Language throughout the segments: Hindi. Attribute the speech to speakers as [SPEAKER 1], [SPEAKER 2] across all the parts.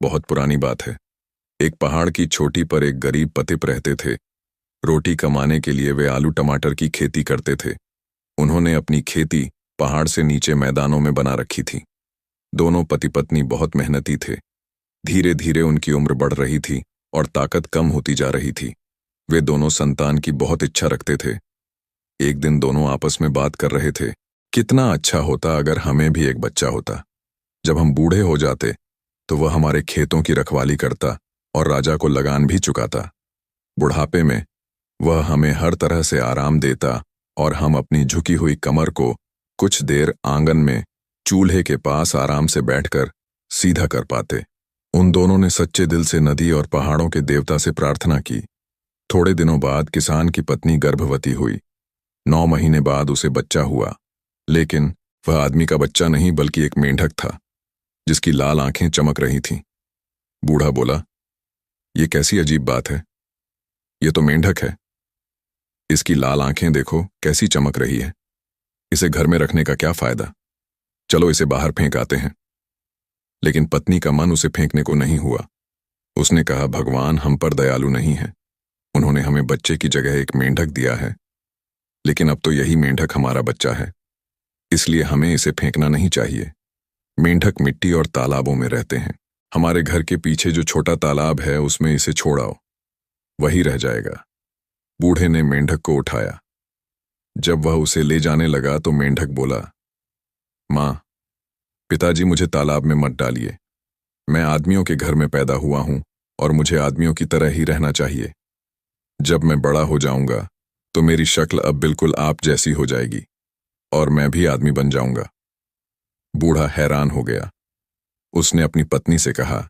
[SPEAKER 1] बहुत पुरानी बात है। एक पहाड़ की चोटी पर एक गरीब पतिप रहते थे। रोटी कमाने के लिए वे आलू टमाटर की खेती करते थे। उन्होंने अपनी खेती पहाड़ से नीचे मैदानों में बना रखी थी। दोनों पति पत्नी बहुत मेहनती थे। धीरे धीरे उनकी उम्र बढ़ रही थी और ताकत कम होती जा रही थी। वे दोनों संतान की बहुत इच्छा रखते थे। एक दिन दोनों आपस में बात कर रहे थे, कितना अच्छा होता अगर हमें भी एक बच्चा होता। जब हम बूढ़े हो जाते तो वह हमारे खेतों की रखवाली करता और राजा को लगान भी चुकाता। बुढ़ापे में वह हमें हर तरह से आराम देता और हम अपनी झुकी हुई कमर को कुछ देर आंगन में चूल्हे के पास आराम से बैठकर सीधा कर पाते। उन दोनों ने सच्चे दिल से नदी और पहाड़ों के देवता से प्रार्थना की। थोड़े दिनों बाद किसान की पत्नी गर्भवती हुई। 9 महीने बाद उसे बच्चा हुआ, लेकिन वह आदमी का बच्चा नहीं बल्कि एक मेंढक था, जिसकी लाल आंखें चमक रही थीं। बूढ़ा बोला, ये कैसी अजीब बात है, ये तो मेंढक है। इसकी लाल आंखें देखो कैसी चमक रही है। इसे घर में रखने का क्या फायदा, चलो इसे बाहर फेंक आते हैं। लेकिन पत्नी का मन उसे फेंकने को नहीं हुआ। उसने कहा, भगवान हम पर दयालु नहीं है। उन्होंने हमें बच्चे की जगह एक मेंढक दिया है, लेकिन अब तो यही मेंढक हमारा बच्चा है, इसलिए हमें इसे फेंकना नहीं चाहिए। मेंढक मिट्टी और तालाबों में रहते हैं। हमारे घर के पीछे जो छोटा तालाब है उसमें इसे छोड़ाओ, वही रह जाएगा। बूढ़े ने मेंढक को उठाया। जब वह उसे ले जाने लगा तो मेंढक बोला, मां, पिताजी मुझे तालाब में मत डालिए। मैं आदमियों के घर में पैदा हुआ हूं और मुझे आदमियों की तरह ही रहना चाहिए। जब मैं बड़ा हो जाऊंगा तो मेरी शक्ल अब बिल्कुल आप जैसी हो जाएगी और मैं भी आदमी बन जाऊंगा। बूढ़ा हैरान हो गया। उसने अपनी पत्नी से कहा,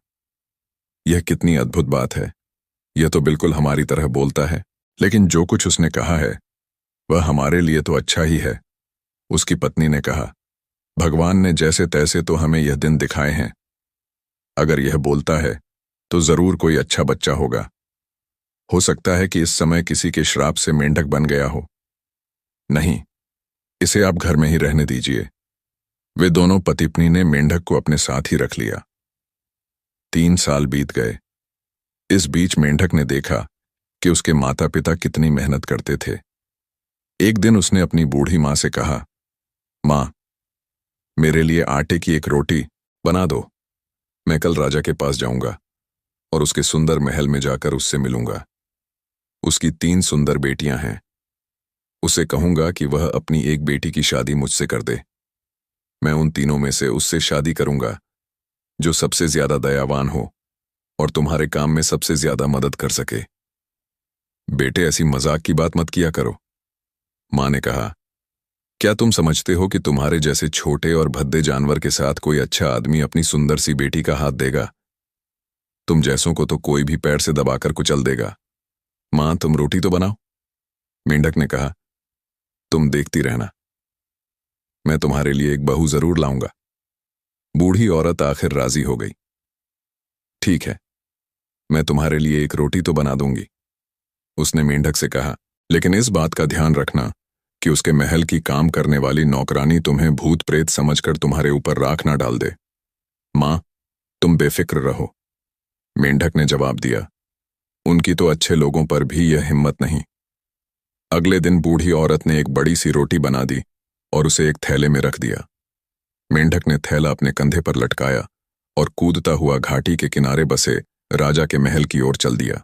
[SPEAKER 1] यह कितनी अद्भुत बात है, यह तो बिल्कुल हमारी तरह बोलता है, लेकिन जो कुछ उसने कहा है वह हमारे लिए तो अच्छा ही है। उसकी पत्नी ने कहा, भगवान ने जैसे तैसे तो हमें यह दिन दिखाए हैं। अगर यह बोलता है तो जरूर कोई अच्छा बच्चा होगा। हो सकता है कि इस समय किसी के श्राप से मेंढक बन गया हो। नहीं, इसे आप घर में ही रहने दीजिए। वे दोनों पति पत्नी ने मेंढक को अपने साथ ही रख लिया। 3 साल बीत गए। इस बीच मेंढक ने देखा कि उसके माता पिता कितनी मेहनत करते थे। एक दिन उसने अपनी बूढ़ी मां से कहा, मां, मेरे लिए आटे की एक रोटी बना दो। मैं कल राजा के पास जाऊंगा और उसके सुंदर महल में जाकर उससे मिलूंगा। उसकी 3 सुंदर बेटियां हैं। उसे कहूंगा कि वह अपनी एक बेटी की शादी मुझसे कर दे। मैं उन तीनों में से उससे शादी करूंगा जो सबसे ज्यादा दयावान हो और तुम्हारे काम में सबसे ज्यादा मदद कर सके। बेटे, ऐसी मजाक की बात मत किया करो। मां ने कहा, क्या तुम समझते हो कि तुम्हारे जैसे छोटे और भद्दे जानवर के साथ कोई अच्छा आदमी अपनी सुंदर सी बेटी का हाथ देगा? तुम जैसों को तो कोई भी पैर से दबाकर कुचल देगा। मां, तुम रोटी तो बनाओ। मेंढक ने कहा, तुम देखती रहना, मैं तुम्हारे लिए एक बहू जरूर लाऊंगा। बूढ़ी औरत आखिर राजी हो गई। ठीक है, मैं तुम्हारे लिए एक रोटी तो बना दूंगी, उसने मेंढक से कहा, लेकिन इस बात का ध्यान रखना कि उसके महल की काम करने वाली नौकरानी तुम्हें भूत प्रेत समझकर तुम्हारे ऊपर राख ना डाल दे। मां, तुम बेफिक्र रहो। मेंढक ने जवाब दिया, उनकी तो अच्छे लोगों पर भी यह हिम्मत नहीं। अगले दिन बूढ़ी औरत ने एक बड़ी सी रोटी बना दी और उसे एक थैले में रख दिया। मेंढक ने थैला अपने कंधे पर लटकाया और कूदता हुआ घाटी के किनारे बसे राजा के महल की ओर चल दिया।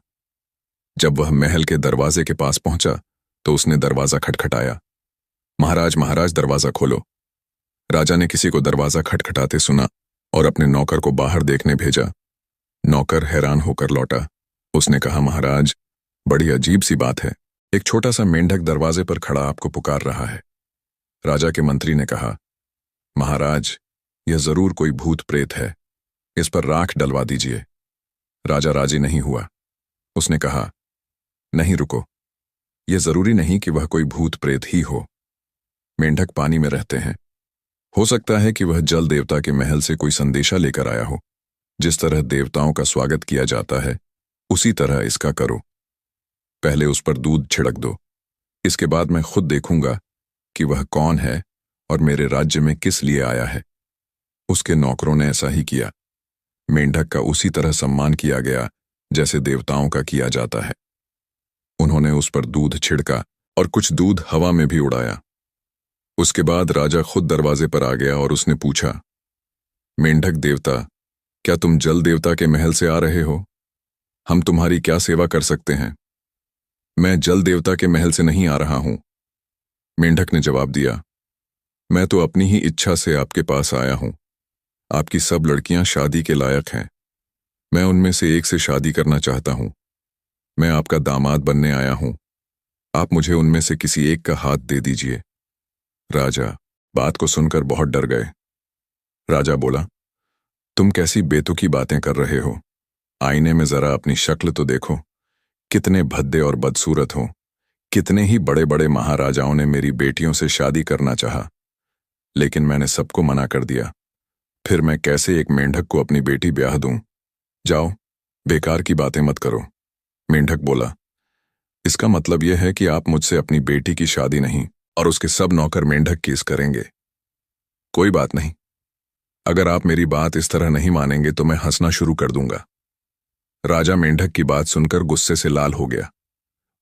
[SPEAKER 1] जब वह महल के दरवाजे के पास पहुंचा तो उसने दरवाजा खटखटाया। महाराज, महाराज, दरवाजा खोलो। राजा ने किसी को दरवाजा खटखटाते सुना और अपने नौकर को बाहर देखने भेजा। नौकर हैरान होकर लौटा। उसने कहा, महाराज, बड़ी अजीब सी बात है, एक छोटा सा मेंढक दरवाजे पर खड़ा आपको पुकार रहा है। राजा के मंत्री ने कहा, महाराज, यह जरूर कोई भूत प्रेत है, इस पर राख डलवा दीजिए। राजा राजी नहीं हुआ। उसने कहा, नहीं, रुको, यह जरूरी नहीं कि वह कोई भूत प्रेत ही हो। मेंढक पानी में रहते हैं, हो सकता है कि वह जल देवता के महल से कोई संदेशा लेकर आया हो। जिस तरह देवताओं का स्वागत किया जाता है उसी तरह इसका करो। पहले उस पर दूध छिड़क दो, इसके बाद मैं खुद देखूंगा कि वह कौन है और मेरे राज्य में किस लिए आया है। उसके नौकरों ने ऐसा ही किया। मेंढक का उसी तरह सम्मान किया गया जैसे देवताओं का किया जाता है। उन्होंने उस पर दूध छिड़का और कुछ दूध हवा में भी उड़ाया। उसके बाद राजा खुद दरवाजे पर आ गया और उसने पूछा, मेंढक देवता, क्या तुम जल देवता के महल से आ रहे हो? हम तुम्हारी क्या सेवा कर सकते हैं? मैं जल देवता के महल से नहीं आ रहा हूं। मेंढक ने जवाब दिया, मैं तो अपनी ही इच्छा से आपके पास आया हूं। आपकी सब लड़कियां शादी के लायक हैं। मैं उनमें से एक से शादी करना चाहता हूं। मैं आपका दामाद बनने आया हूं। आप मुझे उनमें से किसी एक का हाथ दे दीजिए। राजा बात को सुनकर बहुत डर गए। राजा बोला, तुम कैसी बेतुकी बातें कर रहे हो? आईने में जरा अपनी शक्ल तो देखो। कितने भद्दे और बदसूरत हो। कितने ही बड़े बड़े महाराजाओं ने मेरी बेटियों से शादी करना चाहा, लेकिन मैंने सबको मना कर दिया। फिर मैं कैसे एक मेंढक को अपनी बेटी ब्याह दूं? जाओ, बेकार की बातें मत करो। मेंढक बोला, इसका मतलब यह है कि आप मुझसे अपनी बेटी की शादी नहीं और उसके सब नौकर मेंढक की करेंगे। कोई बात नहीं, अगर आप मेरी बात इस तरह नहीं मानेंगे तो मैं हंसना शुरू कर दूंगा। राजा मेंढक की बात सुनकर गुस्से से लाल हो गया।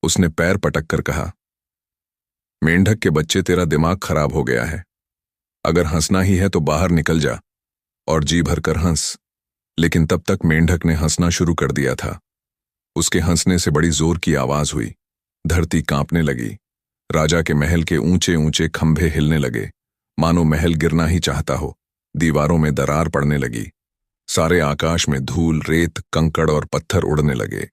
[SPEAKER 1] उसने पैर पटक कर कहा, मेंढक के बच्चे, तेरा दिमाग खराब हो गया है। अगर हंसना ही है तो बाहर निकल जा और जी भर कर हंस। लेकिन तब तक मेंढक ने हंसना शुरू कर दिया था। उसके हंसने से बड़ी जोर की आवाज हुई। धरती कांपने लगी। राजा के महल के ऊंचे ऊंचे खंभे हिलने लगे, मानो महल गिरना ही चाहता हो। दीवारों में दरार पड़ने लगी। सारे आकाश में धूल, रेत, कंकड़ और पत्थर उड़ने लगे।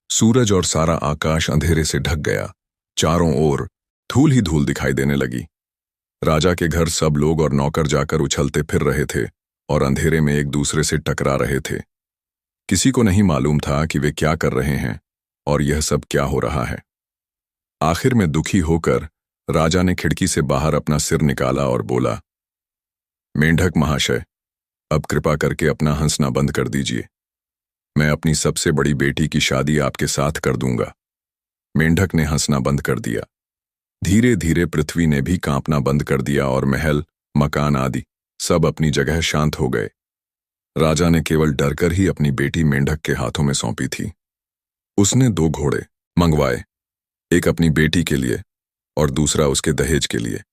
[SPEAKER 1] सूरज और सारा आकाश अंधेरे से ढक गया। चारों ओर धूल ही धूल दिखाई देने लगी। राजा के घर सब लोग और नौकर जाकर उछलते फिर रहे थे और अंधेरे में एक दूसरे से टकरा रहे थे। किसी को नहीं मालूम था कि वे क्या कर रहे हैं और यह सब क्या हो रहा है। आखिर में दुखी होकर राजा ने खिड़की से बाहर अपना सिर निकाला और बोला, मेंढक महाशय, अब कृपा करके अपना हंसना बंद कर दीजिए। मैं अपनी सबसे बड़ी बेटी की शादी आपके साथ कर दूंगा। मेंढक ने हंसना बंद कर दिया। धीरे धीरे पृथ्वी ने भी कांपना बंद कर दिया और महल, मकान आदि सब अपनी जगह शांत हो गए। राजा ने केवल डरकर ही अपनी बेटी मेंढक के हाथों में सौंपी थी। उसने 2 घोड़े मंगवाए, एक अपनी बेटी के लिए और दूसरा उसके दहेज के लिए।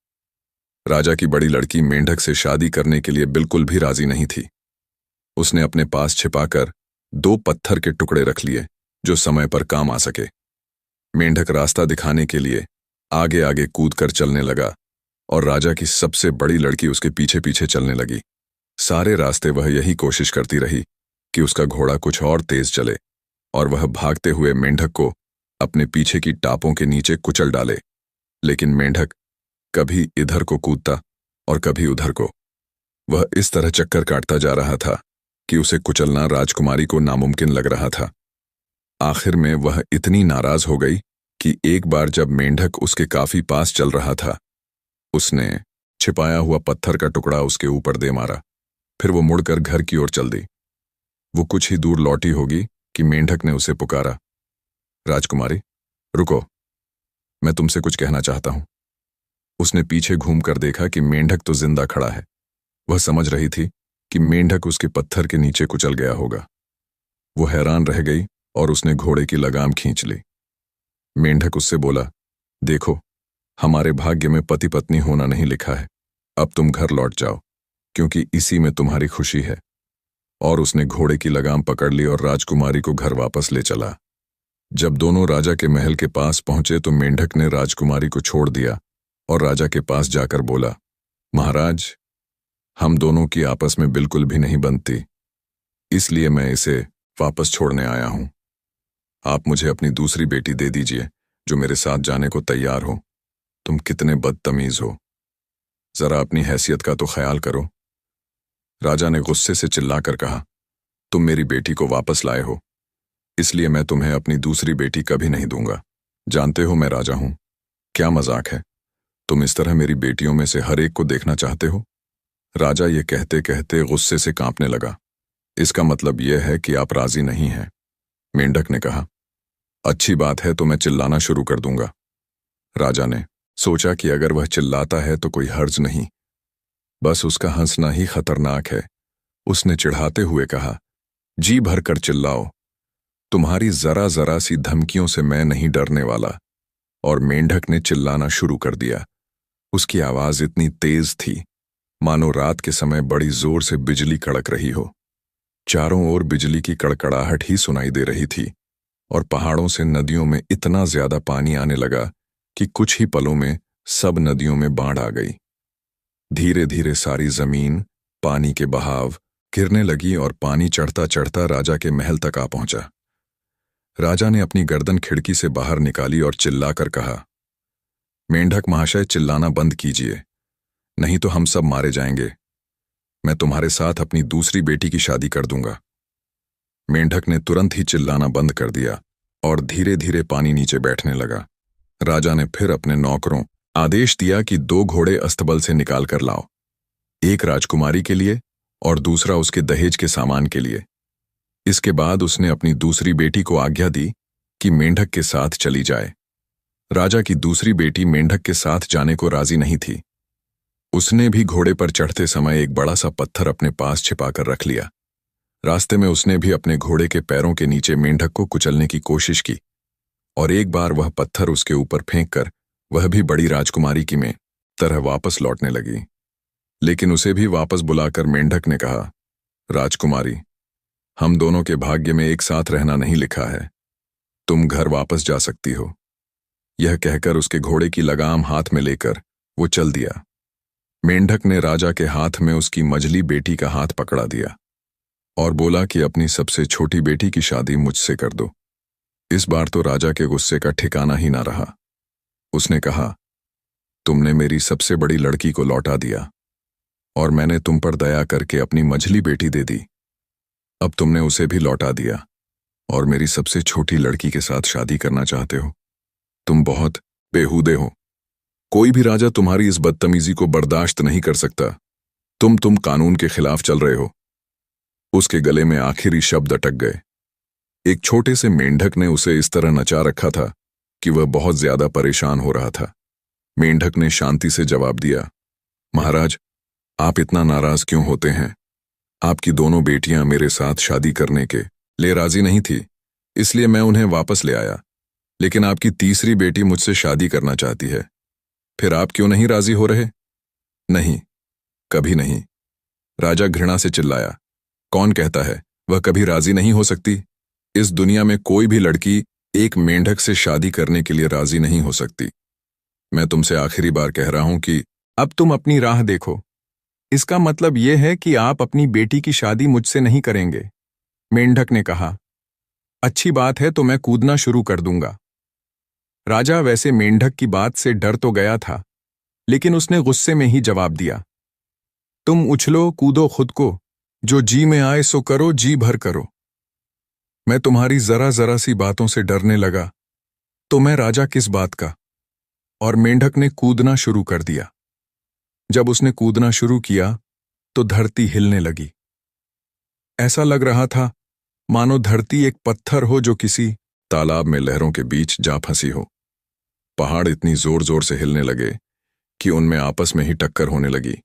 [SPEAKER 1] राजा की बड़ी लड़की मेंढक से शादी करने के लिए बिल्कुल भी राजी नहीं थी। उसने अपने पास छिपाकर 2 पत्थर के टुकड़े रख लिए जो समय पर काम आ सके। मेंढक रास्ता दिखाने के लिए आगे आगे कूदकर चलने लगा और राजा की सबसे बड़ी लड़की उसके पीछे पीछे चलने लगी। सारे रास्ते वह यही कोशिश करती रही कि उसका घोड़ा कुछ और तेज चले और वह भागते हुए मेंढक को अपने पीछे की टापों के नीचे कुचल डाले। लेकिन मेंढक कभी इधर को कूदता और कभी उधर को। वह इस तरह चक्कर काटता जा रहा था कि उसे कुचलना राजकुमारी को नामुमकिन लग रहा था। आखिर में वह इतनी नाराज हो गई कि एक बार जब मेंढक उसके काफी पास चल रहा था, उसने छिपाया हुआ पत्थर का टुकड़ा उसके ऊपर दे मारा। फिर वो मुड़कर घर की ओर चल दी। वो कुछ ही दूर लौटी होगी कि मेंढक ने उसे पुकारा, राजकुमारी, रुको, मैं तुमसे कुछ कहना चाहता हूं। उसने पीछे घूमकर देखा कि मेंढक तो जिंदा खड़ा है। वह समझ रही थी कि मेंढक उसके पत्थर के नीचे कुचल गया होगा। वो हैरान रह गई और उसने घोड़े की लगाम खींच ली। मेंढक उससे बोला, देखो, हमारे भाग्य में पति पत्नी होना नहीं लिखा है। अब तुम घर लौट जाओ, क्योंकि इसी में तुम्हारी खुशी है। और उसने घोड़े की लगाम पकड़ ली और राजकुमारी को घर वापस ले चला। जब दोनों राजा के महल के पास पहुंचे तो मेंढक ने राजकुमारी को छोड़ दिया और राजा के पास जाकर बोला, महाराज, हम दोनों की आपस में बिल्कुल भी नहीं बनती, इसलिए मैं इसे वापस छोड़ने आया हूं। आप मुझे अपनी दूसरी बेटी दे दीजिए जो मेरे साथ जाने को तैयार हो। तुम कितने बदतमीज हो, जरा अपनी हैसियत का तो ख्याल करो। राजा ने गुस्से से चिल्लाकर कहा, तुम मेरी बेटी को वापस लाए हो, इसलिए मैं तुम्हें अपनी दूसरी बेटी कभी नहीं दूंगा। जानते हो मैं राजा हूं, क्या मजाक है? तुम इस तरह मेरी बेटियों में से हर एक को देखना चाहते हो? राजा ये कहते कहते गुस्से से कांपने लगा। इसका मतलब यह है कि आप राजी नहीं हैं। मेंढक ने कहा, अच्छी बात है तो मैं चिल्लाना शुरू कर दूंगा। राजा ने सोचा कि अगर वह चिल्लाता है तो कोई हर्ज नहीं, बस उसका हंसना ही खतरनाक है। उसने चिढ़ाते हुए कहा, जी भर कर चिल्लाओ, तुम्हारी जरा जरा सी धमकियों से मैं नहीं डरने वाला। और मेंढक ने चिल्लाना शुरू कर दिया। उसकी आवाज इतनी तेज थी मानो रात के समय बड़ी जोर से बिजली कड़क रही हो। चारों ओर बिजली की कड़कड़ाहट ही सुनाई दे रही थी और पहाड़ों से नदियों में इतना ज्यादा पानी आने लगा कि कुछ ही पलों में सब नदियों में बाढ़ आ गई। धीरे धीरे सारी जमीन पानी के बहाव गिरने लगी और पानी चढ़ता चढ़ता राजा के महल तक आ पहुंचा। राजा ने अपनी गर्दन खिड़की से बाहर निकाली और चिल्लाकर कहा, मेंढक महाशय, चिल्लाना बंद कीजिए, नहीं तो हम सब मारे जाएंगे। मैं तुम्हारे साथ अपनी दूसरी बेटी की शादी कर दूंगा। मेंढक ने तुरंत ही चिल्लाना बंद कर दिया और धीरे धीरे पानी नीचे बैठने लगा। राजा ने फिर अपने नौकरों आदेश दिया कि 2 घोड़े अस्तबल से निकाल कर लाओ, एक राजकुमारी के लिए और दूसरा उसके दहेज के सामान के लिए। इसके बाद उसने अपनी दूसरी बेटी को आज्ञा दी कि मेंढक के साथ चली जाए। राजा की दूसरी बेटी मेंढक के साथ जाने को राजी नहीं थी। उसने भी घोड़े पर चढ़ते समय एक बड़ा सा पत्थर अपने पास छिपाकर रख लिया। रास्ते में उसने भी अपने घोड़े के पैरों के नीचे मेंढक को कुचलने की कोशिश की और एक बार वह पत्थर उसके ऊपर फेंककर वह भी बड़ी राजकुमारी की में तरह वापस लौटने लगी। लेकिन उसे भी वापस बुलाकर मेंढक ने कहा, राजकुमारी, हम दोनों के भाग्य में एक साथ रहना नहीं लिखा है, तुम घर वापस जा सकती हो। यह कहकर उसके घोड़े की लगाम हाथ में लेकर वो चल दिया। मेंढक ने राजा के हाथ में उसकी मझली बेटी का हाथ पकड़ा दिया और बोला कि अपनी सबसे छोटी बेटी की शादी मुझसे कर दो। इस बार तो राजा के गुस्से का ठिकाना ही ना रहा। उसने कहा, तुमने मेरी सबसे बड़ी लड़की को लौटा दिया और मैंने तुम पर दया करके अपनी मझली बेटी दे दी। अब तुमने उसे भी लौटा दिया और मेरी सबसे छोटी लड़की के साथ शादी करना चाहते हो। तुम बहुत बेहूदे हो। कोई भी राजा तुम्हारी इस बदतमीजी को बर्दाश्त नहीं कर सकता। तुम कानून के खिलाफ चल रहे हो। उसके गले में आखिरी शब्द अटक गए। एक छोटे से मेंढक ने उसे इस तरह नचा रखा था कि वह बहुत ज्यादा परेशान हो रहा था। मेंढक ने शांति से जवाब दिया, महाराज, आप इतना नाराज क्यों होते हैं? आपकी दोनों बेटियां मेरे साथ शादी करने के लिए राजी नहीं थी, इसलिए मैं उन्हें वापस ले आया। लेकिन आपकी तीसरी बेटी मुझसे शादी करना चाहती है, फिर आप क्यों नहीं राजी हो रहे? नहीं, कभी नहीं। राजा घृणा से चिल्लाया, कौन कहता है वह कभी राजी नहीं हो सकती? इस दुनिया में कोई भी लड़की एक मेंढक से शादी करने के लिए राजी नहीं हो सकती। मैं तुमसे आखिरी बार कह रहा हूं कि अब तुम अपनी राह देखो। इसका मतलब यह है कि आप अपनी बेटी की शादी मुझसे नहीं करेंगे। मेंढक ने कहा, अच्छी बात है, तो मैं कूदना शुरू कर दूंगा। राजा वैसे मेंढक की बात से डर तो गया था, लेकिन उसने गुस्से में ही जवाब दिया, तुम उछलो कूदो खुद को, जो जी में आए सो करो, जी भर करो। मैं तुम्हारी जरा जरा सी बातों से डरने लगा तो मैं राजा किस बात का? और मेंढक ने कूदना शुरू कर दिया। जब उसने कूदना शुरू किया तो धरती हिलने लगी। ऐसा लग रहा था मानो धरती एक पत्थर हो जो किसी तालाब में लहरों के बीच जा फंसी हो। पहाड़ इतनी जोर जोर से हिलने लगे कि उनमें आपस में ही टक्कर होने लगी।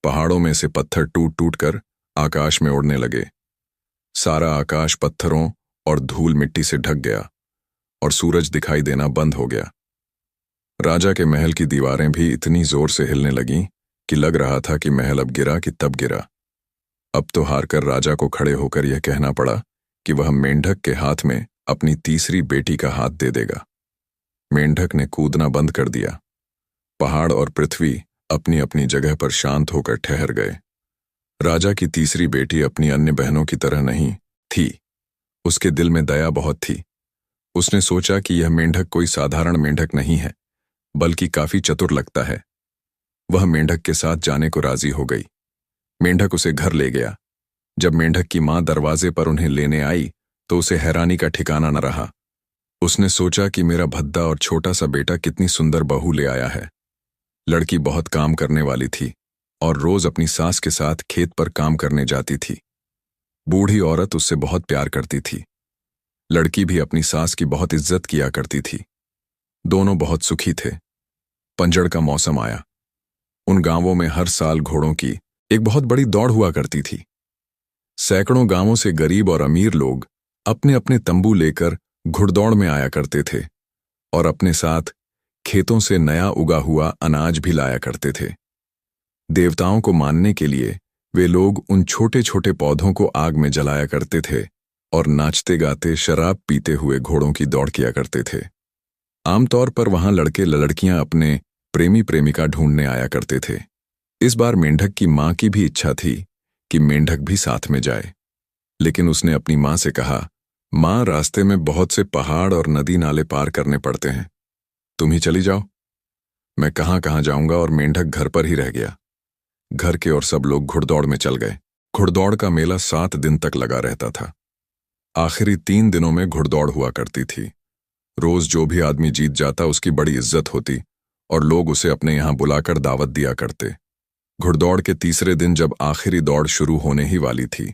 [SPEAKER 1] पहाड़ों में से पत्थर टूट टूट कर आकाश में उड़ने लगे। सारा आकाश पत्थरों और धूल मिट्टी से ढक गया और सूरज दिखाई देना बंद हो गया। राजा के महल की दीवारें भी इतनी जोर से हिलने लगीं कि लग रहा था कि महल अब गिरा कि तब गिरा। अब तो हारकर राजा को खड़े होकर यह कहना पड़ा कि वह मेंढक के हाथ में अपनी तीसरी बेटी का हाथ दे देगा। मेंढक ने कूदना बंद कर दिया। पहाड़ और पृथ्वी अपनी अपनी जगह पर शांत होकर ठहर गए। राजा की तीसरी बेटी अपनी अन्य बहनों की तरह नहीं थी। उसके दिल में दया बहुत थी। उसने सोचा कि यह मेंढक कोई साधारण मेंढक नहीं है, बल्कि काफी चतुर लगता है। वह मेंढक के साथ जाने को राजी हो गई। मेंढक उसे घर ले गया। जब मेंढक की मां दरवाजे पर उन्हें लेने आई तो उसे हैरानी का ठिकाना न रहा। उसने सोचा कि मेरा भद्दा और छोटा सा बेटा कितनी सुंदर बहू ले आया है। लड़की बहुत काम करने वाली थी और रोज अपनी सास के साथ खेत पर काम करने जाती थी। बूढ़ी औरत उससे बहुत प्यार करती थी। लड़की भी अपनी सास की बहुत इज्जत किया करती थी। दोनों बहुत सुखी थे। पंजड़ का मौसम आया। उन गांवों में हर साल घोड़ों की एक बहुत बड़ी दौड़ हुआ करती थी। सैकड़ों गांवों से गरीब और अमीर लोग अपने अपने तंबू लेकर घुड़दौड़ में आया करते थे और अपने साथ खेतों से नया उगा हुआ अनाज भी लाया करते थे। देवताओं को मानने के लिए वे लोग उन छोटे छोटे पौधों को आग में जलाया करते थे और नाचते गाते शराब पीते हुए घोड़ों की दौड़ किया करते थे। आमतौर पर वहां लड़के लड़कियां अपने प्रेमी प्रेमिका ढूंढने आया करते थे। इस बार मेंढक की मां की भी इच्छा थी कि मेंढक भी साथ में जाए, लेकिन उसने अपनी मां से कहा, मां, रास्ते में बहुत से पहाड़ और नदी नाले पार करने पड़ते हैं, तुम ही चली जाओ। मैं कहां कहां जाऊंगा। और मेंढक घर पर ही रह गया। घर के और सब लोग घुड़दौड़ में चल गए। घुड़दौड़ का मेला 7 दिन तक लगा रहता था। आखिरी 3 दिनों में घुड़दौड़ हुआ करती थी। रोज जो भी आदमी जीत जाता उसकी बड़ी इज्जत होती और लोग उसे अपने यहां बुलाकर दावत दिया करते। घुड़दौड़ के तीसरे दिन जब आखिरी दौड़ शुरू होने ही वाली थी,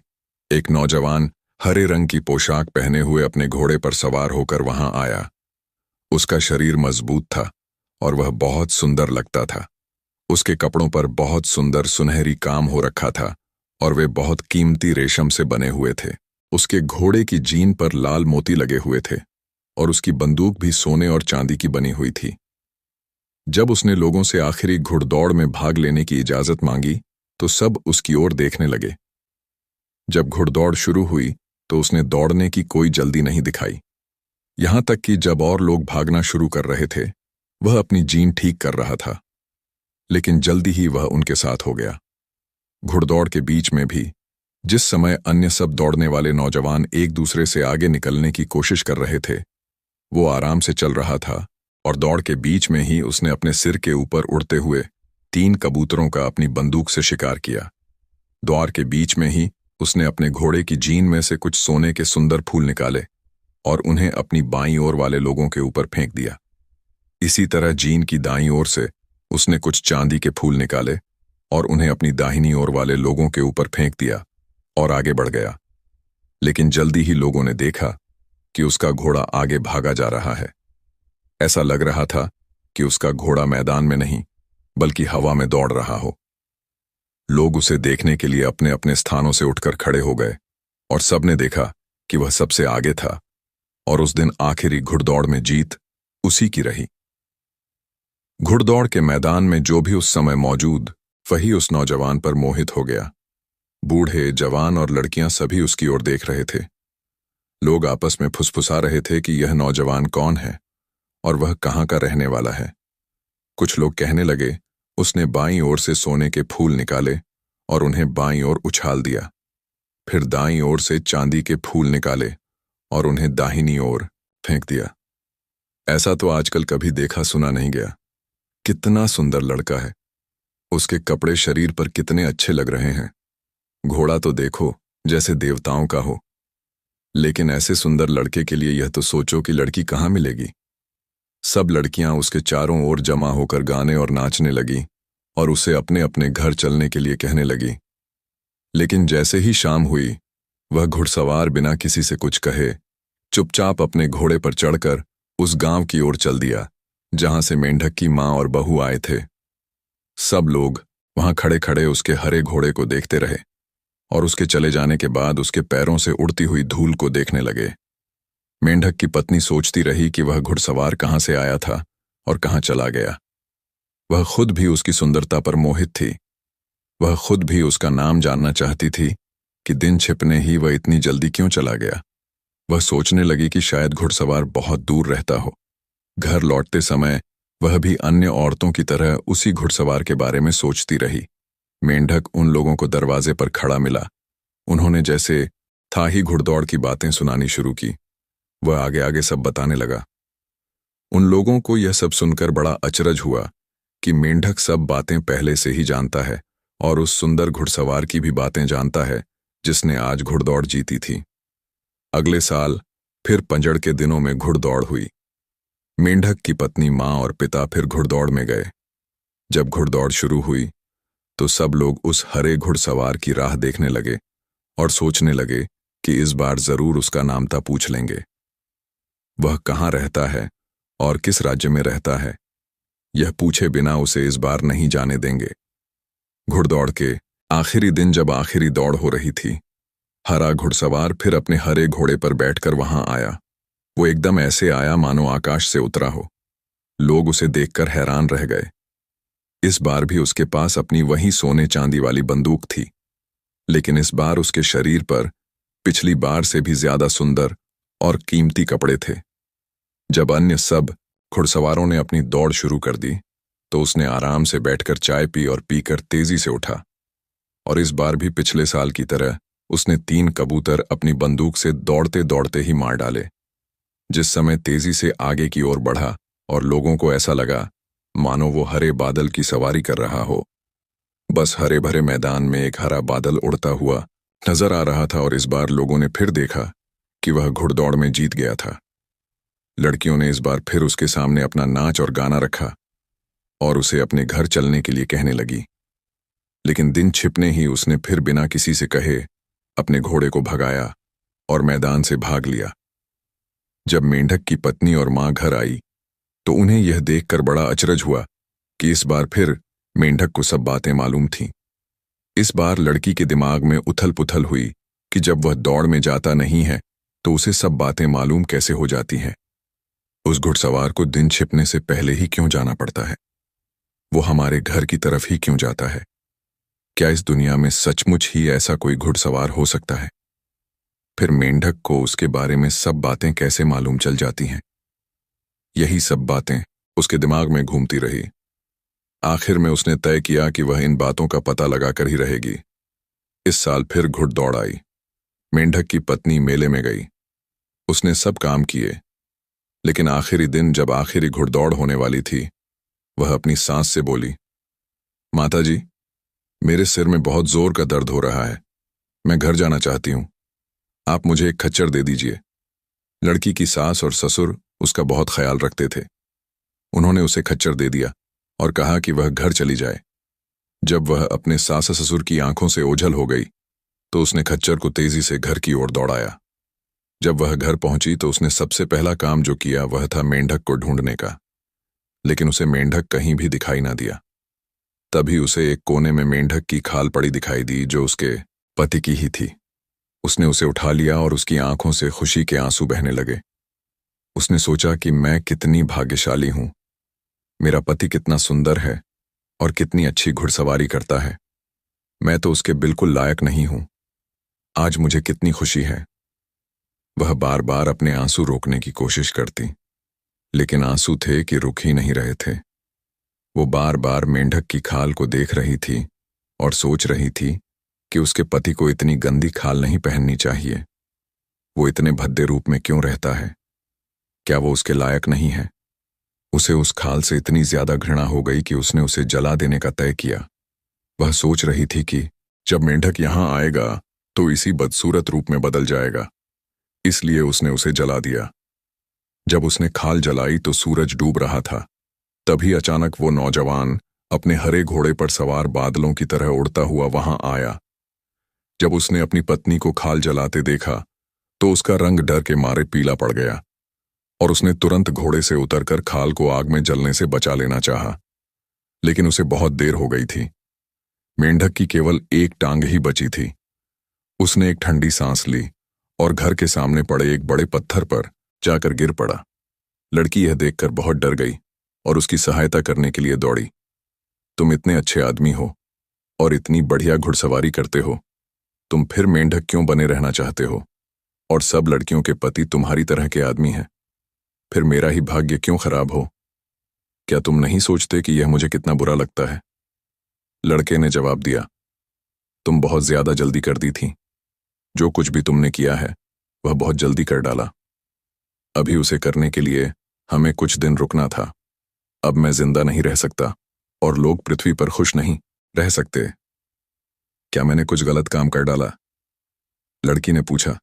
[SPEAKER 1] एक नौजवान हरे रंग की पोशाक पहने हुए अपने घोड़े पर सवार होकर वहां आया। उसका शरीर मजबूत था और वह बहुत सुंदर लगता था। उसके कपड़ों पर बहुत सुंदर सुनहरी काम हो रखा था और वे बहुत कीमती रेशम से बने हुए थे। उसके घोड़े की जीन पर लाल मोती लगे हुए थे और उसकी बंदूक भी सोने और चांदी की बनी हुई थी। जब उसने लोगों से आखिरी घुड़दौड़ में भाग लेने की इजाजत मांगी तो सब उसकी ओर देखने लगे। जब घुड़दौड़ शुरू हुई तो उसने दौड़ने की कोई जल्दी नहीं दिखाई। यहां तक कि जब और लोग भागना शुरू कर रहे थे, वह अपनी जीन ठीक कर रहा था, लेकिन जल्दी ही वह उनके साथ हो गया। घुड़दौड़ के बीच में भी जिस समय अन्य सब दौड़ने वाले नौजवान एक दूसरे से आगे निकलने की कोशिश कर रहे थे, वो आराम से चल रहा था और दौड़ के बीच में ही उसने अपने सिर के ऊपर उड़ते हुए 3 कबूतरों का अपनी बंदूक से शिकार किया। द्वार के बीच में ही उसने अपने घोड़े की जीन में से कुछ सोने के सुंदर फूल निकाले और उन्हें अपनी बाईं ओर वाले लोगों के ऊपर फेंक दिया। इसी तरह जीन की दाईं ओर से उसने कुछ चांदी के फूल निकाले और उन्हें अपनी दाहिनी ओर वाले लोगों के ऊपर फेंक दिया और आगे बढ़ गया। लेकिन जल्दी ही लोगों ने देखा कि उसका घोड़ा आगे भागा जा रहा है। ऐसा लग रहा था कि उसका घोड़ा मैदान में नहीं बल्कि हवा में दौड़ रहा हो। लोग उसे देखने के लिए अपने अपने स्थानों से उठकर खड़े हो गए और सबने देखा कि वह सबसे आगे था और उस दिन आखिरी घुड़दौड़ में जीत उसी की रही। घुड़दौड़ के मैदान में जो भी उस समय मौजूद, वही उस नौजवान पर मोहित हो गया। बूढ़े, जवान और लड़कियां सभी उसकी ओर देख रहे थे। लोग आपस में फुसफुसा रहे थे कि यह नौजवान कौन है और वह कहाँ का रहने वाला है। कुछ लोग कहने लगे, उसने बाईं ओर से सोने के फूल निकाले और उन्हें बाईं ओर उछाल दिया, फिर दाईं ओर से चांदी के फूल निकाले और उन्हें दाहिनी ओर फेंक दिया। ऐसा तो आजकल कभी देखा सुना नहीं गया। कितना सुंदर लड़का है, उसके कपड़े शरीर पर कितने अच्छे लग रहे हैं। घोड़ा तो देखो जैसे देवताओं का हो, लेकिन ऐसे सुंदर लड़के के लिए यह तो सोचो कि लड़की कहाँ मिलेगी। सब लड़कियां उसके चारों ओर जमा होकर गाने और नाचने लगी और उसे अपने अपने घर चलने के लिए कहने लगी। लेकिन जैसे ही शाम हुई, वह घुड़सवार बिना किसी से कुछ कहे चुपचाप अपने घोड़े पर चढ़कर उस गांव की ओर चल दिया जहां से मेंढक की मां और बहू आए थे। सब लोग वहां खड़े खड़े उसके हरे घोड़े को देखते रहे और उसके चले जाने के बाद उसके पैरों से उड़ती हुई धूल को देखने लगे। मेंढक की पत्नी सोचती रही कि वह घुड़सवार कहां से आया था और कहां चला गया। वह खुद भी उसकी सुंदरता पर मोहित थी। वह खुद भी उसका नाम जानना चाहती थी कि दिन छिपने ही वह इतनी जल्दी क्यों चला गया। वह सोचने लगी कि शायद घुड़सवार बहुत दूर रहता हो। घर लौटते समय वह भी अन्य औरतों की तरह उसी घुड़सवार के बारे में सोचती रही। मेंढक उन लोगों को दरवाजे पर खड़ा मिला। उन्होंने जैसे था ही घुड़दौड़ की बातें सुनानी शुरू की। वह आगे आगे सब बताने लगा। उन लोगों को यह सब सुनकर बड़ा अचरज हुआ कि मेंढक सब बातें पहले से ही जानता है और उस सुंदर घुड़सवार की भी बातें जानता है जिसने आज घुड़दौड़ जीती थी। अगले साल फिर पंजड़ के दिनों में घुड़दौड़ हुई। मेंढक की पत्नी, मां और पिता फिर घुड़दौड़ में गए। जब घुड़दौड़ शुरू हुई तो सब लोग उस हरे घुड़सवार की राह देखने लगे और सोचने लगे कि इस बार जरूर उसका नामता पूछ लेंगे। वह कहाँ रहता है और किस राज्य में रहता है, यह पूछे बिना उसे इस बार नहीं जाने देंगे। घुड़दौड़ के आखिरी दिन जब आखिरी दौड़ हो रही थी, हरा घुड़सवार फिर अपने हरे घोड़े पर बैठकर वहां आया। वो एकदम ऐसे आया मानो आकाश से उतरा हो। लोग उसे देखकर हैरान रह गए। इस बार भी उसके पास अपनी वही सोने चांदी वाली बंदूक थी, लेकिन इस बार उसके शरीर पर पिछली बार से भी ज्यादा सुंदर और कीमती कपड़े थे। जब अन्य सब घुड़सवारों ने अपनी दौड़ शुरू कर दी, तो उसने आराम से बैठकर चाय पी और पीकर तेजी से उठा। और इस बार भी पिछले साल की तरह उसने 3 कबूतर अपनी बंदूक से दौड़ते दौड़ते ही मार डाले। जिस समय तेजी से आगे की ओर बढ़ा और लोगों को ऐसा लगा मानो वो हरे बादल की सवारी कर रहा हो। बस हरे भरे मैदान में एक हरा बादल उड़ता हुआ नजर आ रहा था और इस बार लोगों ने फिर देखा कि वह घुड़दौड़ में जीत गया था। लड़कियों ने इस बार फिर उसके सामने अपना नाच और गाना रखा और उसे अपने घर चलने के लिए कहने लगी। लेकिन दिन छिपने ही उसने फिर बिना किसी से कहे अपने घोड़े को भगाया और मैदान से भाग लिया। जब मेंढक की पत्नी और मां घर आई, तो उन्हें यह देखकर बड़ा अचरज हुआ कि इस बार फिर मेंढक को सब बातें मालूम थीं। इस बार लड़की के दिमाग में उथल पुथल हुई कि जब वह दौड़ में जाता नहीं है तो उसे सब बातें मालूम कैसे हो जाती हैं। उस घुड़सवार को दिन छिपने से पहले ही क्यों जाना पड़ता है? वो हमारे घर की तरफ ही क्यों जाता है? क्या इस दुनिया में सचमुच ही ऐसा कोई घुड़सवार हो सकता है? फिर मेंढक को उसके बारे में सब बातें कैसे मालूम चल जाती हैं? यही सब बातें उसके दिमाग में घूमती रही। आखिर में उसने तय किया कि वह इन बातों का पता लगाकर ही रहेगी। इस साल फिर घुड़दौड़ आई। मेंढक की पत्नी मेले में गई। उसने सब काम किए, लेकिन आखिरी दिन जब आखिरी घुड़दौड़ होने वाली थी, वह अपनी सास से बोली, माता जी, मेरे सिर में बहुत जोर का दर्द हो रहा है। मैं घर जाना चाहती हूं। आप मुझे एक खच्चर दे दीजिए। लड़की की सास और ससुर उसका बहुत ख्याल रखते थे। उन्होंने उसे खच्चर दे दिया और कहा कि वह घर चली जाए। जब वह अपने सास ससुर की आंखों से ओझल हो गई, तो उसने खच्चर को तेजी से घर की ओर दौड़ाया। जब वह घर पहुंची तो उसने सबसे पहला काम जो किया वह था मेंढक को ढूंढने का, लेकिन उसे मेंढक कहीं भी दिखाई ना दिया। तभी उसे एक कोने में मेंढक की खाल पड़ी दिखाई दी, जो उसके पति की ही थी। उसने उसे उठा लिया और उसकी आंखों से खुशी के आंसू बहने लगे। उसने सोचा कि मैं कितनी भाग्यशाली हूं। मेरा पति कितना सुंदर है और कितनी अच्छी घुड़सवारी करता है। मैं तो उसके बिल्कुल लायक नहीं हूं। आज मुझे कितनी खुशी है। वह बार बार अपने आंसू रोकने की कोशिश करती, लेकिन आंसू थे कि रुक ही नहीं रहे थे। वो बार बार मेंढक की खाल को देख रही थी और सोच रही थी कि उसके पति को इतनी गंदी खाल नहीं पहननी चाहिए। वो इतने भद्दे रूप में क्यों रहता है? क्या वो उसके लायक नहीं है? उसे उस खाल से इतनी ज्यादा घृणा हो गई कि उसने उसे जला देने का तय किया। वह सोच रही थी कि जब मेंढक यहां आएगा तो इसी बदसूरत रूप में बदल जाएगा, इसलिए उसने उसे जला दिया। जब उसने खाल जलाई तो सूरज डूब रहा था। तभी अचानक वो नौजवान अपने हरे घोड़े पर सवार बादलों की तरह उड़ता हुआ वहां आया। जब उसने अपनी पत्नी को खाल जलाते देखा तो उसका रंग डर के मारे पीला पड़ गया और उसने तुरंत घोड़े से उतरकर खाल को आग में जलने से बचा लेना चाहा, लेकिन उसे बहुत देर हो गई थी। मेंढक की केवल एक टांग ही बची थी। उसने एक ठंडी सांस ली और घर के सामने पड़े एक बड़े पत्थर पर जाकर गिर पड़ा। लड़की यह देखकर बहुत डर गई और उसकी सहायता करने के लिए दौड़ी। तुम इतने अच्छे आदमी हो और इतनी बढ़िया घुड़सवारी करते हो, तुम फिर मेंढक क्यों बने रहना चाहते हो? और सब लड़कियों के पति तुम्हारी तरह के आदमी हैं। फिर मेरा ही भाग्य क्यों खराब हो? क्या तुम नहीं सोचते कि यह मुझे कितना बुरा लगता है? लड़के ने जवाब दिया, तुम बहुत ज्यादा जल्दी कर दी थी। जो कुछ भी तुमने किया है वह बहुत जल्दी कर डाला। अभी उसे करने के लिए हमें कुछ दिन रुकना था। अब मैं जिंदा नहीं रह सकता और लोग पृथ्वी पर खुश नहीं रह सकते। क्या मैंने कुछ गलत काम कर डाला? लड़की ने पूछा।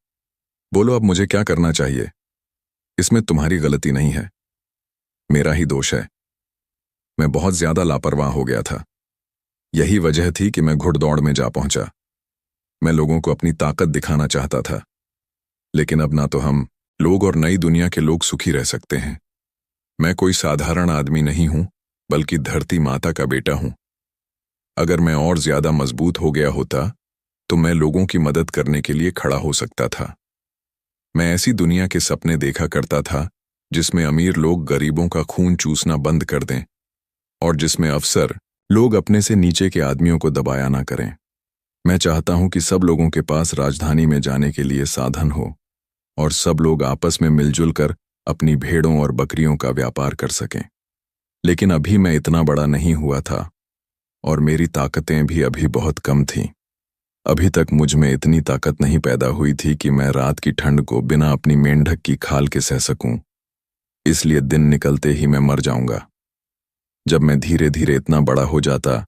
[SPEAKER 1] बोलो, अब मुझे क्या करना चाहिए? इसमें तुम्हारी गलती नहीं है, मेरा ही दोष है। मैं बहुत ज्यादा लापरवाह हो गया था। यही वजह थी कि मैं घुड़दौड़ में जा पहुंचा। मैं लोगों को अपनी ताकत दिखाना चाहता था, लेकिन अब ना तो हम लोग और नई दुनिया के लोग सुखी रह सकते हैं। मैं कोई साधारण आदमी नहीं हूं, बल्कि धरती माता का बेटा हूं। अगर मैं और ज्यादा मजबूत हो गया होता तो मैं लोगों की मदद करने के लिए खड़ा हो सकता था। मैं ऐसी दुनिया के सपने देखा करता था जिसमें अमीर लोग गरीबों का खून चूसना बंद कर दें और जिसमें अफसर लोग अपने से नीचे के आदमियों को दबाया ना करें। मैं चाहता हूं कि सब लोगों के पास राजधानी में जाने के लिए साधन हो और सब लोग आपस में मिलजुल कर अपनी भेड़ों और बकरियों का व्यापार कर सकें। लेकिन अभी मैं इतना बड़ा नहीं हुआ था और मेरी ताकतें भी अभी बहुत कम थीं। अभी तक मुझ में इतनी ताकत नहीं पैदा हुई थी कि मैं रात की ठंड को बिना अपनी मेंढक की खाल के सह सकूं। इसलिए दिन निकलते ही मैं मर जाऊंगा। जब मैं धीरे धीरे इतना बड़ा हो जाता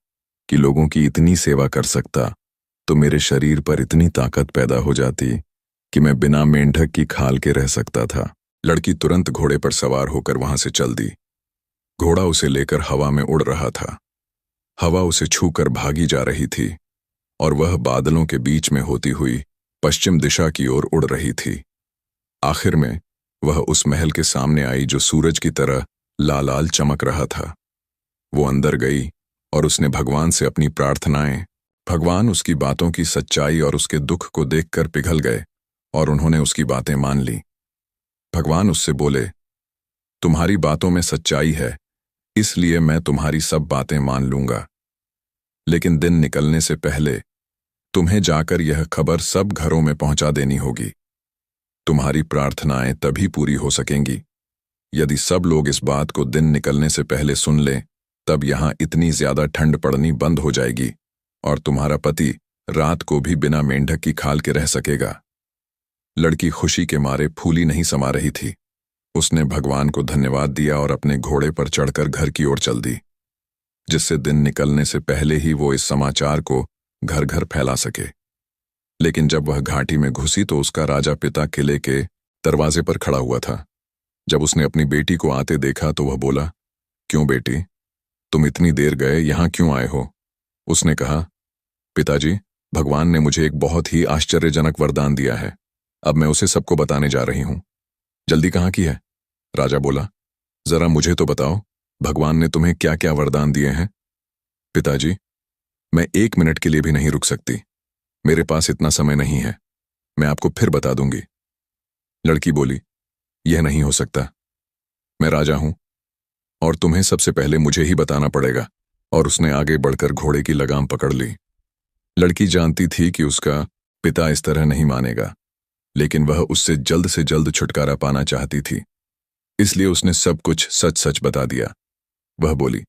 [SPEAKER 1] कि लोगों की इतनी सेवा कर सकता तो मेरे शरीर पर इतनी ताकत पैदा हो जाती कि मैं बिना मेंढक की खाल के रह सकता था। लड़की तुरंत घोड़े पर सवार होकर वहां से चल दी। घोड़ा उसे लेकर हवा में उड़ रहा था। हवा उसे छूकर भागी जा रही थी और वह बादलों के बीच में होती हुई पश्चिम दिशा की ओर उड़ रही थी। आखिर में वह उस महल के सामने आई जो सूरज की तरह लाल लाल चमक रहा था। वो अंदर गई और उसने भगवान से अपनी प्रार्थनाएं। भगवान उसकी बातों की सच्चाई और उसके दुख को देखकर पिघल गए और उन्होंने उसकी बातें मान ली। भगवान उससे बोले, तुम्हारी बातों में सच्चाई है, इसलिए मैं तुम्हारी सब बातें मान लूंगा। लेकिन दिन निकलने से पहले तुम्हें जाकर यह खबर सब घरों में पहुंचा देनी होगी। तुम्हारी प्रार्थनाएं तभी पूरी हो सकेंगी यदि सब लोग इस बात को दिन निकलने से पहले सुन लें। तब यहां इतनी ज्यादा ठंड पड़नी बंद हो जाएगी और तुम्हारा पति रात को भी बिना मेंढक की खाल के रह सकेगा। लड़की खुशी के मारे फूली नहीं समा रही थी। उसने भगवान को धन्यवाद दिया और अपने घोड़े पर चढ़कर घर की ओर चल दी, जिससे दिन निकलने से पहले ही वो इस समाचार को घर घर फैला सके। लेकिन जब वह घाटी में घुसी तो उसका राजा पिता किले के दरवाजे पर खड़ा हुआ था। जब उसने अपनी बेटी को आते देखा तो वह बोला, क्यों बेटी, तुम इतनी देर गए, यहां क्यों आए हो? उसने कहा, पिताजी, भगवान ने मुझे एक बहुत ही आश्चर्यजनक वरदान दिया है। अब मैं उसे सबको बताने जा रही हूं। जल्दी कहाँ की है? राजा बोला, जरा मुझे तो बताओ, भगवान ने तुम्हें क्या क्या वरदान दिए हैं? पिताजी, मैं 1 मिनट के लिए भी नहीं रुक सकती। मेरे पास इतना समय नहीं है। मैं आपको फिर बता दूंगी। लड़की बोली, यह नहीं हो सकता। मैं राजा हूं और तुम्हें सबसे पहले मुझे ही बताना पड़ेगा। और उसने आगे बढ़कर घोड़े की लगाम पकड़ ली। लड़की जानती थी कि उसका पिता इस तरह नहीं मानेगा, लेकिन वह उससे से जल्द छुटकारा पाना चाहती थी। इसलिए उसने सब कुछ सच सच बता दिया। वह बोली,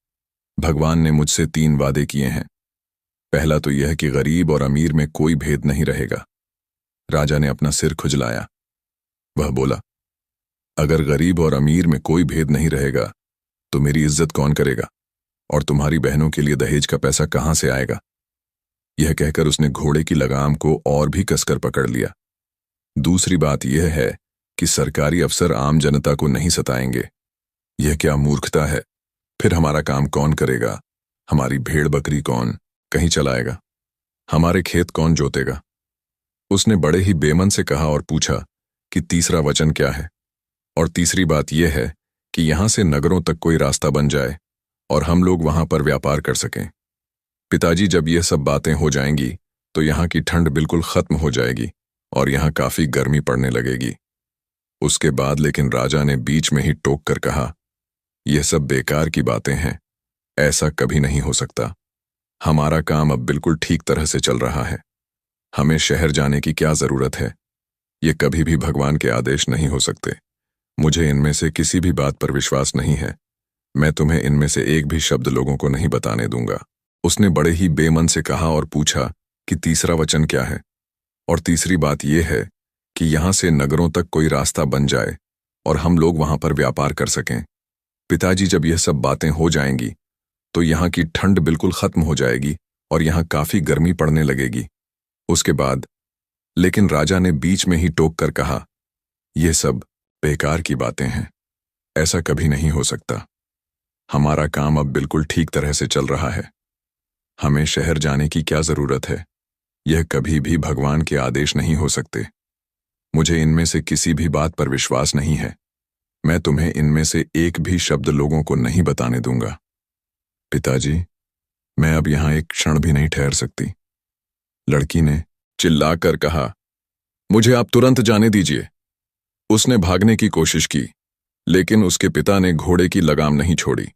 [SPEAKER 1] भगवान ने मुझसे 3 वादे किए हैं। पहला तो यह कि गरीब और अमीर में कोई भेद नहीं रहेगा। राजा ने अपना सिर खुजलाया। वह बोला, अगर गरीब और अमीर में कोई भेद नहीं रहेगा तो मेरी इज्जत कौन करेगा और तुम्हारी बहनों के लिए दहेज का पैसा कहां से आएगा? यह कहकर उसने घोड़े की लगाम को और भी कसकर पकड़ लिया। दूसरी बात यह है कि सरकारी अफसर आम जनता को नहीं सताएंगे। यह क्या मूर्खता है? फिर हमारा काम कौन करेगा? हमारी भेड़ बकरी कौन कहीं चलाएगा? हमारे खेत कौन जोतेगा? उसने बड़े ही बेमन से कहा और पूछा कि तीसरा वचन क्या है? और तीसरी बात यह है कि यहां से नगरों तक कोई रास्ता बन जाए और हम लोग वहां पर व्यापार कर सकें। पिताजी, जब यह सब बातें हो जाएंगी तो यहाँ की ठंड बिल्कुल खत्म हो जाएगी और यहाँ काफी गर्मी पड़ने लगेगी। उसके बाद लेकिन राजा ने बीच में ही टोक कर कहा, यह सब बेकार की बातें हैं। ऐसा कभी नहीं हो सकता। हमारा काम अब बिल्कुल ठीक तरह से चल रहा है। हमें शहर जाने की क्या जरूरत है? ये कभी भी भगवान के आदेश नहीं हो सकते। मुझे इनमें से किसी भी बात पर विश्वास नहीं है। मैं तुम्हें इनमें से एक भी शब्द लोगों को नहीं बताने दूंगा। उसने बड़े ही बेमन से कहा और पूछा कि तीसरा वचन क्या है? और तीसरी बात यह है कि यहां से नगरों तक कोई रास्ता बन जाए और हम लोग वहां पर व्यापार कर सकें। पिताजी, जब यह सब बातें हो जाएंगी तो यहाँ की ठंड बिल्कुल खत्म हो जाएगी और यहाँ काफी गर्मी पड़ने लगेगी। उसके बाद लेकिन राजा ने बीच में ही टोक कर कहा, यह सब बेकार की बातें हैं। ऐसा कभी नहीं हो सकता। हमारा काम अब बिल्कुल ठीक तरह से चल रहा है। हमें शहर जाने की क्या जरूरत है? यह कभी भी भगवान के आदेश नहीं हो सकते। मुझे इनमें से किसी भी बात पर विश्वास नहीं है। मैं तुम्हें इनमें से एक भी शब्द लोगों को नहीं बताने दूंगा। पिताजी, मैं अब यहां एक क्षण भी नहीं ठहर सकती। लड़की ने चिल्लाकर कहा, मुझे आप तुरंत जाने दीजिए। उसने भागने की कोशिश की, लेकिन उसके पिता ने घोड़े की लगाम नहीं छोड़ी।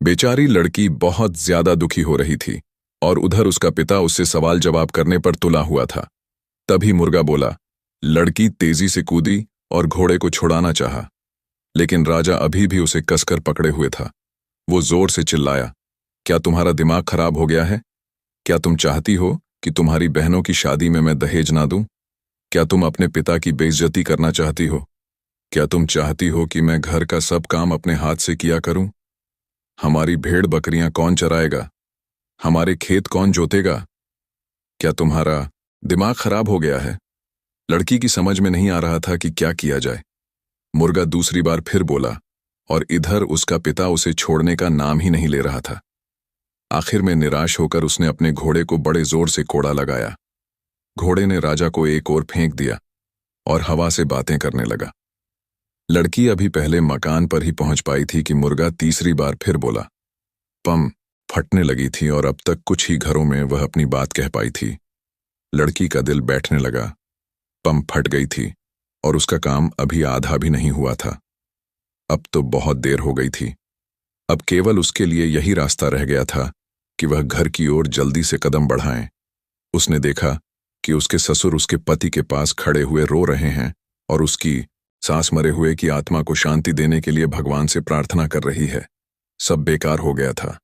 [SPEAKER 1] बेचारी लड़की बहुत ज्यादा दुखी हो रही थी और उधर उसका पिता उससे सवाल जवाब करने पर तुला हुआ था। तभी मुर्गा बोला। लड़की तेजी से कूदी और घोड़े को छुड़ाना चाहा, लेकिन राजा अभी भी उसे कसकर पकड़े हुए था। वो जोर से चिल्लाया, क्या तुम्हारा दिमाग खराब हो गया है? क्या तुम चाहती हो कि तुम्हारी बहनों की शादी में मैं दहेज ना दूं? क्या तुम अपने पिता की बेइज्जती करना चाहती हो? क्या तुम चाहती हो कि मैं घर का सब काम अपने हाथ से किया करूं? हमारी भेड़ बकरियां कौन चराएगा? हमारे खेत कौन जोतेगा? क्या तुम्हारा दिमाग खराब हो गया है? लड़की की समझ में नहीं आ रहा था कि क्या किया जाए। मुर्गा दूसरी बार फिर बोला और इधर उसका पिता उसे छोड़ने का नाम ही नहीं ले रहा था। आखिर में निराश होकर उसने अपने घोड़े को बड़े जोर से कोड़ा लगाया। घोड़े ने राजा को एक ओर फेंक दिया और हवा से बातें करने लगा। लड़की अभी पहले मकान पर ही पहुंच पाई थी कि मुर्गा तीसरी बार फिर बोला। पम फटने लगी थी और अब तक कुछ ही घरों में वह अपनी बात कह पाई थी। लड़की का दिल बैठने लगा। पम फट गई थी और उसका काम अभी आधा भी नहीं हुआ था। अब तो बहुत देर हो गई थी। अब केवल उसके लिए यही रास्ता रह गया था कि वह घर की ओर जल्दी से कदम बढ़ाए। उसने देखा कि उसके ससुर उसके पति के पास खड़े हुए रो रहे हैं और उसकी सांस मरे हुए की आत्मा को शांति देने के लिए भगवान से प्रार्थना कर रही है। सब बेकार हो गया था।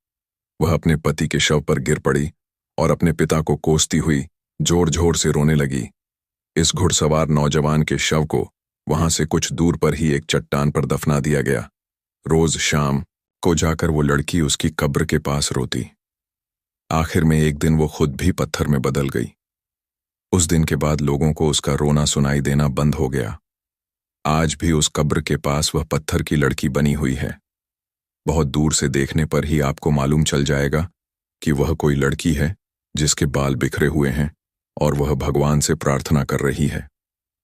[SPEAKER 1] वह अपने पति के शव पर गिर पड़ी और अपने पिता को कोसती हुई जोर जोर से रोने लगी। इस घुड़सवार नौजवान के शव को वहां से कुछ दूर पर ही एक चट्टान पर दफना दिया गया। रोज शाम को जाकर वो लड़की उसकी कब्र के पास रोती। आखिर में एक दिन वो खुद भी पत्थर में बदल गई। उस दिन के बाद लोगों को उसका रोना सुनाई देना बंद हो गया। आज भी उस कब्र के पास वह पत्थर की लड़की बनी हुई है। बहुत दूर से देखने पर ही आपको मालूम चल जाएगा कि वह कोई लड़की है जिसके बाल बिखरे हुए हैं और वह भगवान से प्रार्थना कर रही है।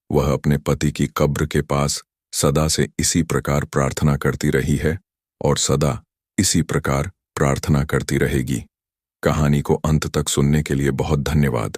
[SPEAKER 1] वह अपने पति की कब्र के पास सदा से इसी प्रकार प्रार्थना करती रही है और सदा इसी प्रकार प्रार्थना करती रहेगी। कहानी को अंत तक सुनने के लिए बहुत धन्यवाद।